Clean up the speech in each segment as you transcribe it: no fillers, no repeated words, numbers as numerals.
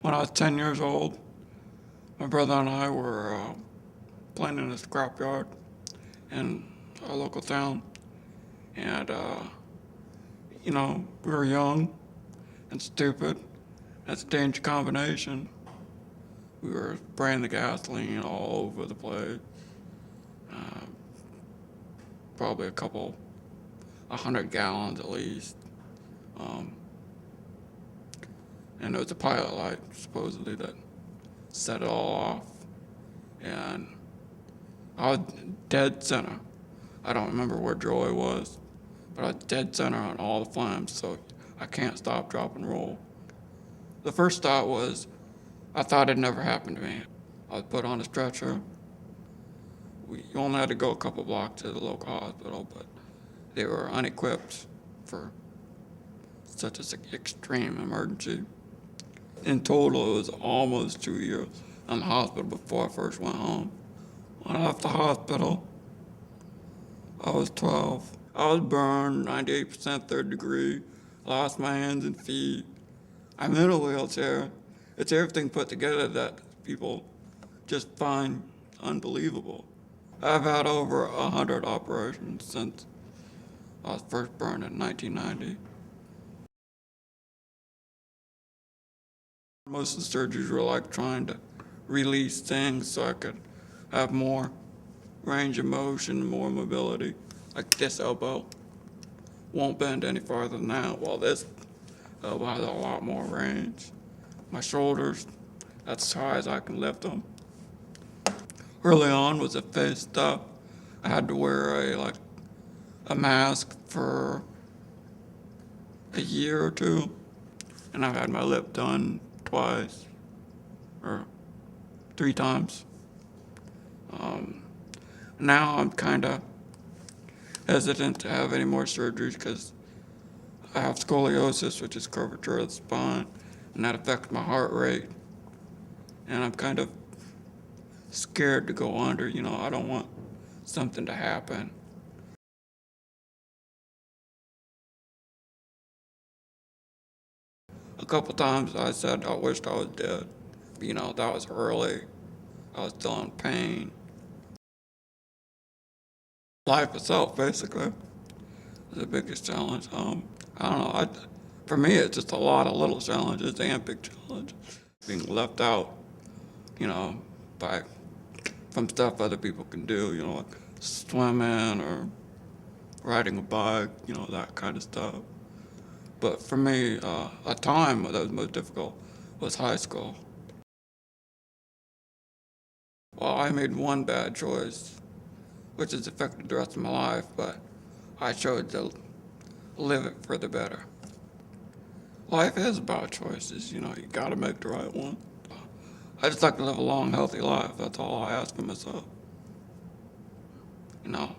When I was 10 years old, my brother and I were playing in a scrapyard in our local town. And, we were young and stupid. That's a dangerous combination. We were spraying the gasoline all over the place. Uh, Probably 100 gallons at least. Um, and there was a pilot light, supposedly, that set it all off. And I was dead center. I don't remember where Joy was, but I was dead center on all the flames, so I can't stop, drop, and roll. The first thought was, I thought it never happened to me. I was put on a stretcher. We only had to go a couple blocks to the local hospital, but they were unequipped for such an extreme emergency. In total, it was almost 2 years in the hospital before I first went home. When I left the hospital, I was 12. I was burned 98% third degree, lost my hands and feet. I'm in a wheelchair. It's everything put together that people just find unbelievable. I've had over 100 operations since I was first burned in 1990. Most of the surgeries were like trying to release things so I could have more range of motion, more mobility. Like this elbow won't bend any farther than that, while this elbow has a lot more range. My shoulders, that's as high as I can lift them. Early on was the face stuff. I had to wear a mask for a year or two, and I've had my lip done twice or 3 times. Now I'm kind of hesitant to have any more surgeries because I have scoliosis, which is curvature of the spine, and that affects my heart rate. And I'm kind of scared to go under. I don't want something to happen. A couple times I said I wished I was dead. That was early. I was still in pain. Life itself, basically, is the biggest challenge. I don't know. For me, it's just a lot of little challenges and big challenges. Being left out, you know, by from stuff other people can do, like swimming or riding a bike, that kind of stuff. But for me, a time that was most difficult was high school. Well, I made one bad choice, which has affected the rest of my life, but I chose to live it for the better. Life is about choices, you gotta make the right one. I just like to live a long, healthy life. That's all I ask for myself. You know,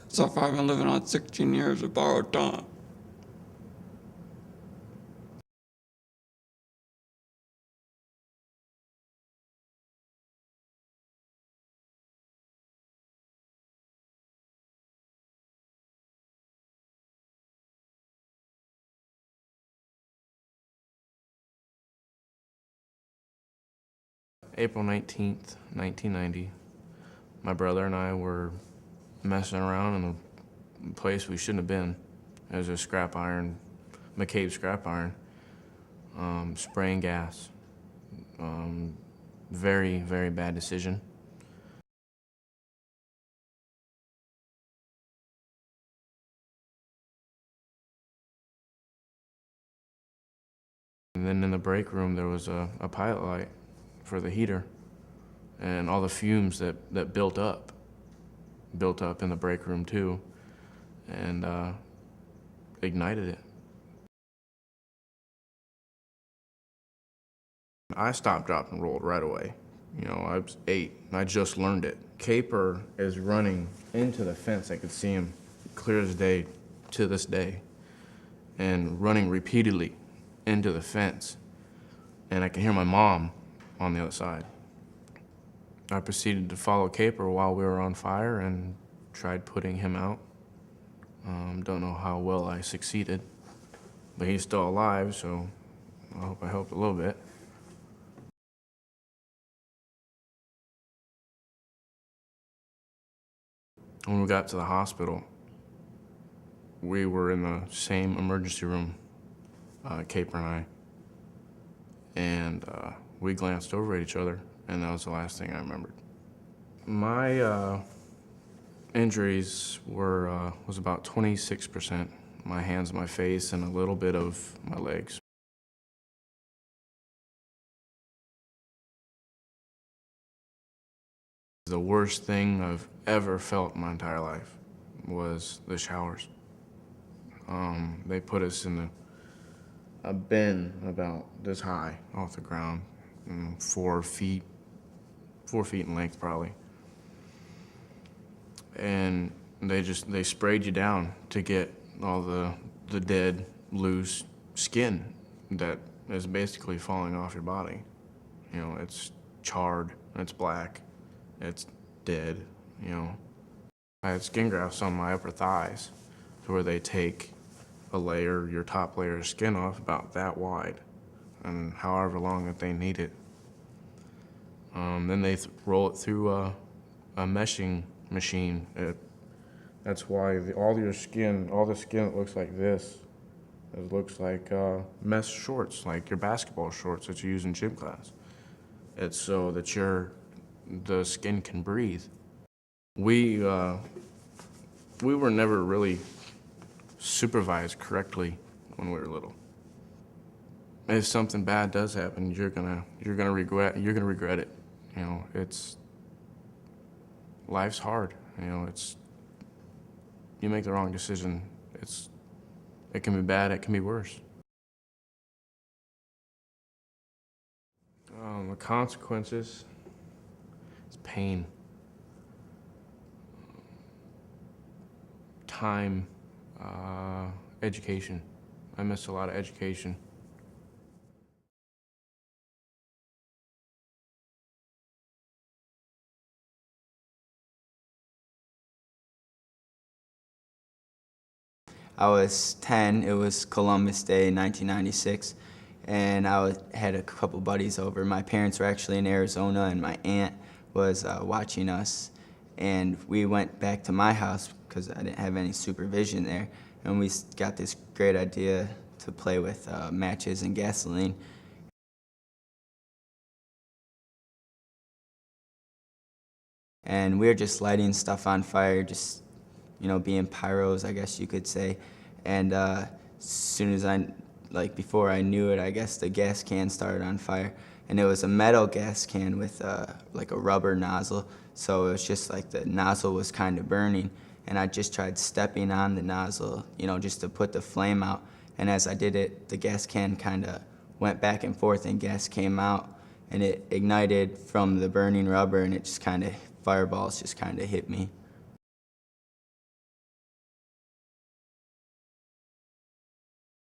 so far I've been living on 16 years of borrowed time. April 19th, 1990, my brother and I were messing around in a place we shouldn't have been. It was a McCabe scrap iron, spraying gas. Very, very bad decision. And then in the break room, there was a pilot light for the heater, and all the fumes that built up in the break room too, and ignited it. I stopped, dropped, and rolled right away. I was 8, and I just learned it. Caper is running into the fence. I could see him clear as day to this day, and running repeatedly into the fence. And I can hear my mom on the other side. I proceeded to follow Caper while we were on fire and tried putting him out. Don't know how well I succeeded, but he's still alive, so I hope I helped a little bit. When we got to the hospital, we were in the same emergency room, Caper and I, and we glanced over at each other, and that was the last thing I remembered. My injuries was about 26%, my hands and my face, and a little bit of my legs. The worst thing I've ever felt in my entire life was the showers. They put us in a bin about this high off the ground, 4 feet in length probably. And they sprayed you down to get all the dead, loose skin that is basically falling off your body. You know, it's charred, it's black, it's dead, you know. I had skin grafts on my upper thighs to where they take a layer, your top layer of skin off about that wide, and however long that they need it. Then they roll it through a meshing machine. That's why all the skin that looks like this, it looks like mesh shorts, like your basketball shorts that you use in gym class. It's so that the skin can breathe. We were never really supervised correctly when we were little. If something bad does happen, you're gonna regret it. You know, life's hard. You know, you make the wrong decision, it can be bad, it can be worse. The consequences, it's pain, time, education. I missed a lot of education. I was 10, it was Columbus Day, 1996, and had a couple buddies over. My parents were actually in Arizona, and my aunt was watching us. And we went back to my house because I didn't have any supervision there, and we got this great idea to play with matches and gasoline. And we were just lighting stuff on fire, just, you know, being pyros, I guess you could say. And as soon as before I knew it, I guess the gas can started on fire. And it was a metal gas can with like a rubber nozzle. So it was just like the nozzle was kind of burning. And I just tried stepping on the nozzle, you know, just to put the flame out. And as I did it, the gas can kind of went back and forth and gas came out. And it ignited from the burning rubber, and it just kind of, fireballs just kind of hit me.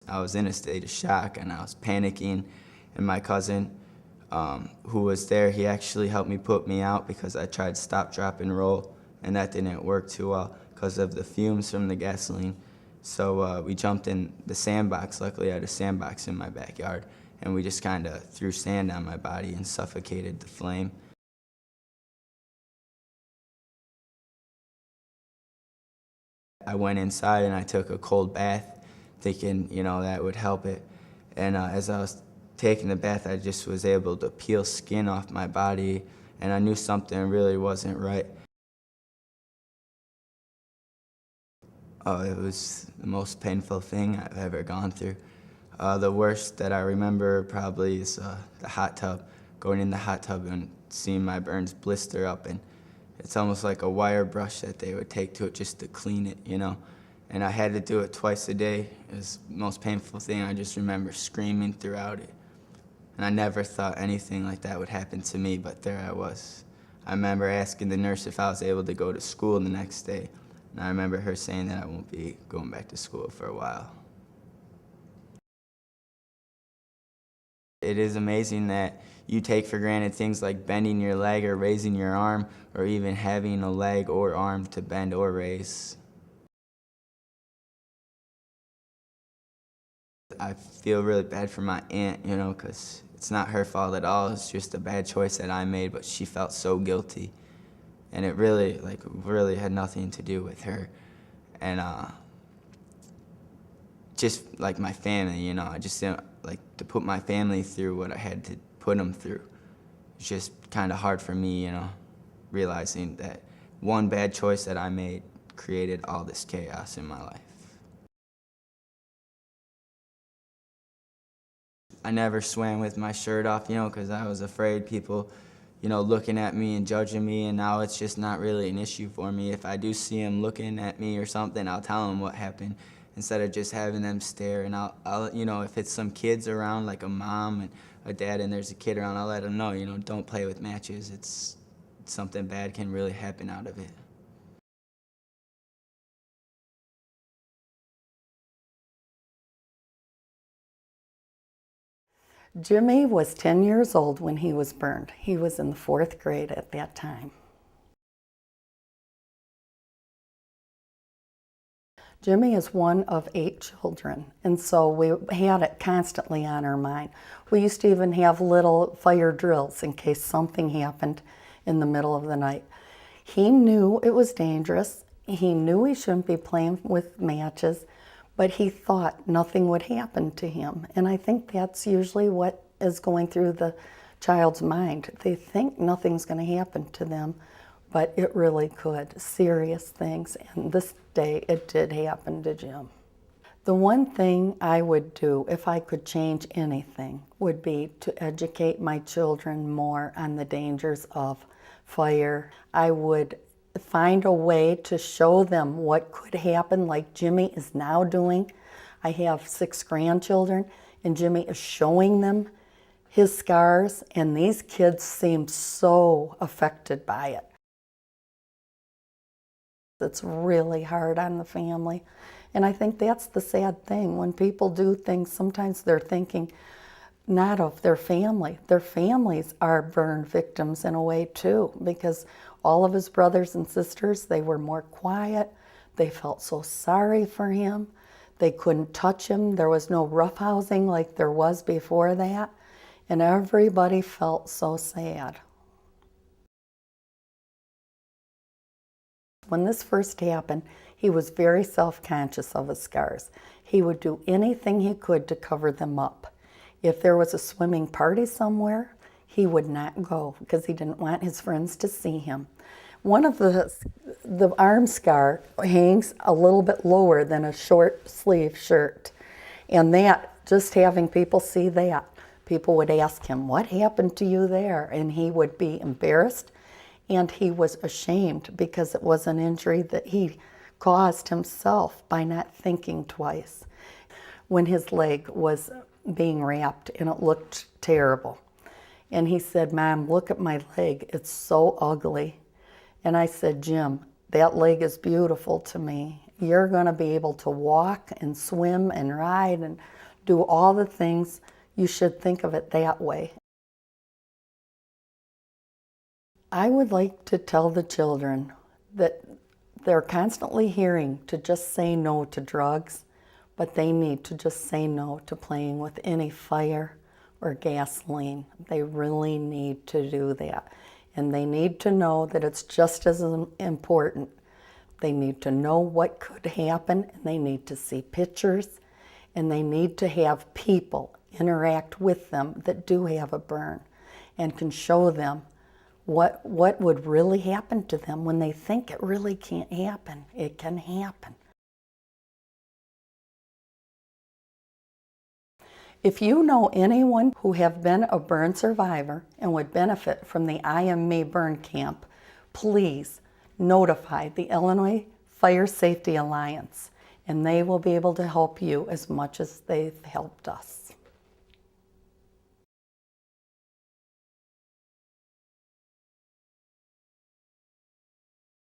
I was in a state of shock, and I was panicking, and my cousin, who was there, he actually helped me put me out because I tried stop, drop, and roll, and that didn't work too well because of the fumes from the gasoline. So we jumped in the sandbox. Luckily, I had a sandbox in my backyard, and we just kind of threw sand on my body and suffocated the flame. I went inside and I took a cold bath, thinking, you know, that would help it. And as I was taking the bath, I just was able to peel skin off my body, and I knew something really wasn't right. Oh, it was the most painful thing I've ever gone through. The worst that I remember probably is the hot tub, going in the hot tub and seeing my burns blister up, and it's almost like a wire brush that they would take to it just to clean it, you know. And I had to do it twice a day. It was the most painful thing. I just remember screaming throughout it. And I never thought anything like that would happen to me, but there I was. I remember asking the nurse if I was able to go to school the next day. And I remember her saying that I won't be going back to school for a while. It is amazing that you take for granted things like bending your leg or raising your arm, or even having a leg or arm to bend or raise. I feel really bad for my aunt, you know, because it's not her fault at all. It's just a bad choice that I made, but she felt so guilty. and it really had nothing to do with her. And just like my family, you know, I just didn't like to put my family through what I had to put them through. It's just kind of hard for me, you know, realizing that one bad choice that I made created all this chaos in my life. I never swam with my shirt off, you know, because I was afraid people, you know, looking at me and judging me, and now it's just not really an issue for me. If I do see them looking at me or something, I'll tell them what happened instead of just having them stare. And I'll you know, if it's some kids around, like a mom and a dad, and there's a kid around, I'll let them know, you know, don't play with matches. It's something bad can really happen out of it. Jimmy was 10 years old when he was burned. He was in the 4th grade at that time. Jimmy is one of 8 children, and so we had it constantly on our mind. We used to even have little fire drills in case something happened in the middle of the night. He knew it was dangerous. He knew he shouldn't be playing with matches, but he thought nothing would happen to him. And I think that's usually what is going through the child's mind. They think nothing's going to happen to them, but it really could. Serious things. And this day it did happen to Jim. The one thing I would do if I could change anything would be to educate my children more on the dangers of fire. I would find a way to show them what could happen, like Jimmy is now doing. I have 6 grandchildren, and Jimmy is showing them his scars, and these kids seem so affected by it. It's really hard on the family, and I think that's the sad thing. When people do things, sometimes they're thinking not of their family. Their families are burn victims in a way too, because all of his brothers and sisters, they were more quiet. They felt so sorry for him. They couldn't touch him. There was no roughhousing like there was before that. And everybody felt so sad. When this first happened, he was very self-conscious of his scars. He would do anything he could to cover them up. If there was a swimming party somewhere, he would not go because he didn't want his friends to see him. One of the arm scar hangs a little bit lower than a short sleeve shirt. And that, just having people see that, people would ask him, what happened to you there? And he would be embarrassed, and he was ashamed because it was an injury that he caused himself by not thinking twice. When his leg was being wrapped and it looked terrible. And he said, Mom, look at my leg, it's so ugly. And I said, Jim, that leg is beautiful to me. You're gonna be able to walk and swim and ride and do all the things. You should think of it that way. I would like to tell the children that they're constantly hearing to just say no to drugs, but they need to just say no to playing with any fire or gasoline. They really need to do that. And they need to know that it's just as important. They need to know what could happen, and they need to see pictures, and they need to have people interact with them that do have a burn and can show them what would really happen to them when they think it really can't happen. It can happen. If you know anyone who have been a burn survivor and would benefit from the I Am Me burn camp, please notify the Illinois Fire Safety Alliance, and they will be able to help you as much as they've helped us.